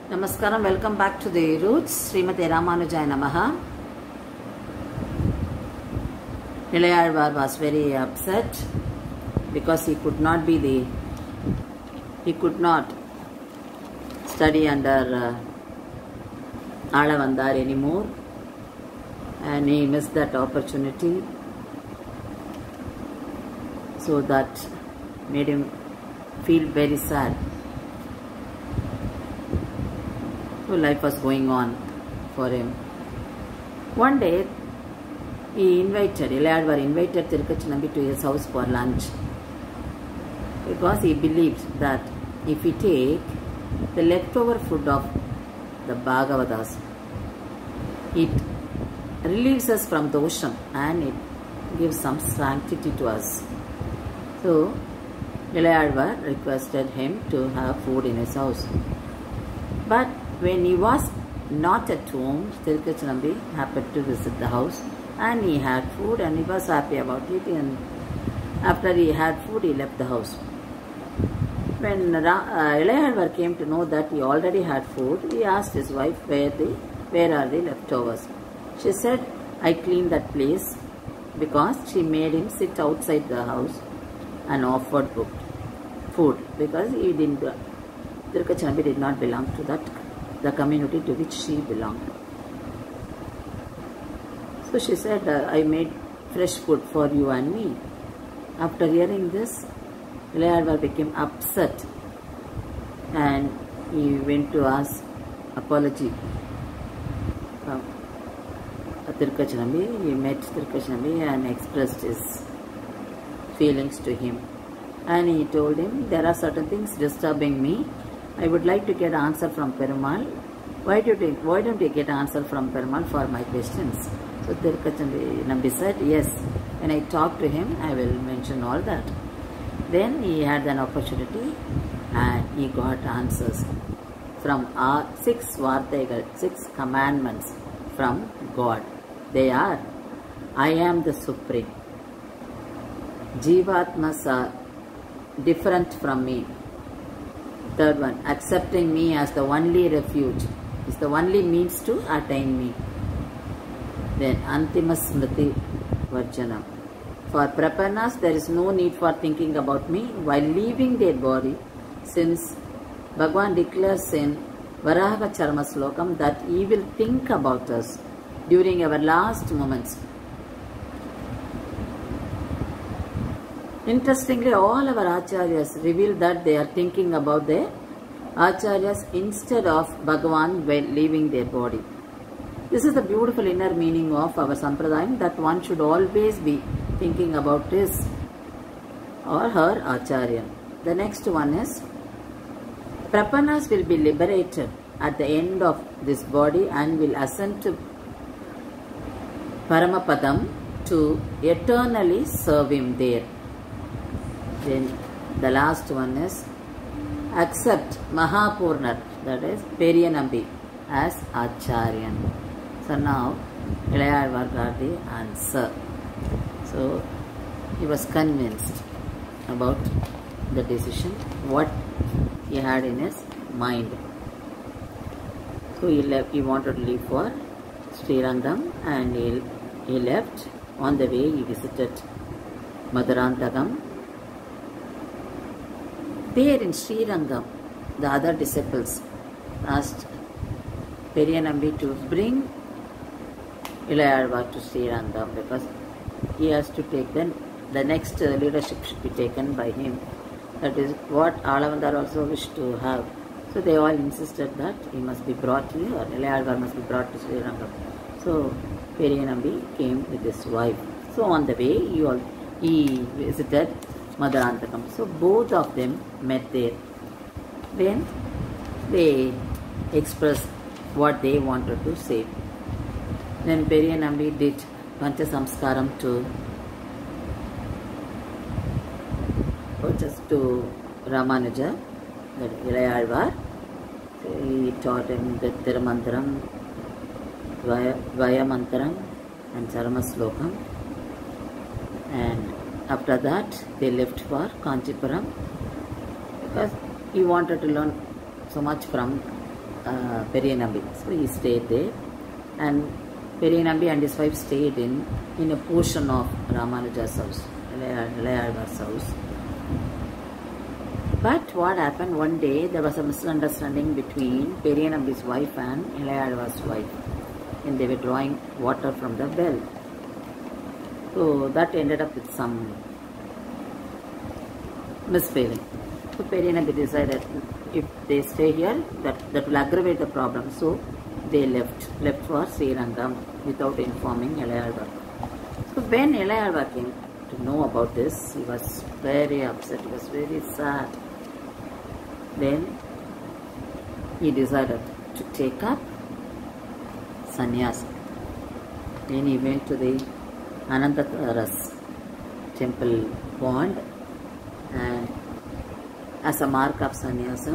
Namaskaram, welcome back to the Roots. Srimate Ramanujaya Namaha. Ilayalvar was very upset because he could not study under Alavandar anymore, and he missed that opportunity. So that made him feel very sad. So life was going on for him. One day, Ilayalvar invited Tirukachinambi to his house for lunch, because he believed that if we take the leftover food of the Bhagavatas, it relieves us from dosham and it gives some sanctity to us. So Ilayalvar requested him to have food in his house. But when he was not at home, Tirukachinambi happened to visit the house and he had food and he was happy about it, and after he had food he left the house. When Ilayalvar came to know that he already had food, he asked his wife where are the leftovers. She said, I cleaned that place, because she made him sit outside the house and offered food, because Tirukachinambi did not belong to the community to which she belonged. So she said, I made fresh food for you and me. After hearing this, Ilayalvar became upset and he went to ask apology from Tirukachinambi. He met Tirukachinambi and expressed his feelings to him. And he told him, there are certain things disturbing me. I would like to get an answer from Perumal. Why don't you get an answer from Perumal for my questions? So Tirukachinambi said, yes, when I talk to him, I will mention all that. Then he had an opportunity and he got answers from our 6 commandments from God. They are, I am the Supreme. Jivatmas are different from me. Third one, accepting me as the only refuge is the only means to attain me. Then Antima Smriti Varjanam. For Prapannas, there is no need for thinking about me while leaving their body, since Bhagavan declares in Varaha Charma Slokam that he will think about us during our last moments. Interestingly, all our Acharyas reveal that they are thinking about their Acharyas instead of Bhagavan while leaving their body. This is the beautiful inner meaning of our Sampradayam, that one should always be thinking about his or her Acharya. The next one is, Prapannas will be liberated at the end of this body and will ascend to Paramapadam to eternally serve him there. Then the last one is, accept Mahapurnar, that is Periyanambi, as Acharyan. So now Ilayalvar got the answer. So he was convinced about the decision, what he had in his mind. So he wanted to leave for Srirangam, and he left. On the way he visited Madurantagam. There in Srirangam, the other disciples asked Periyanambi to bring Ilayalvar to Srirangam, because he has to take the next leadership should be taken by him. That is what Alavandar also wished to have. So they all insisted that he must be brought here, or Ilayalvar must be brought to Srirangam. So Periyanambi came with his wife. So on the way he visited Madurantakam. So both of them met there. Then they expressed what they wanted to say. Then Periyanambi did Pancha Samskaram to Ramanuja, that Ilayalvar. He taught him the Tirumantaram, Vayamantaram and Charma Slokam. And after that they left for Kanchipuram, because he wanted to learn so much from Periyanambi. So he stayed there, and Periyanambi and his wife stayed in a portion of Ramanuja's house, Ilayalvar's house. But what happened, one day there was a misunderstanding between Periyanambi's wife and Ilayalvar's wife, and they were drawing water from the well. So that ended up with some misbehaving. So Periyanambi decided if they stay here, that will aggravate the problem. So they left for Srirangam without informing Ilayalvar. So when Ilayalvar came to know about this, he was very upset, he was very sad. Then he decided to take up sannyasa. Then he went to the Anantadhara's temple pond, and as a mark of sannyasa,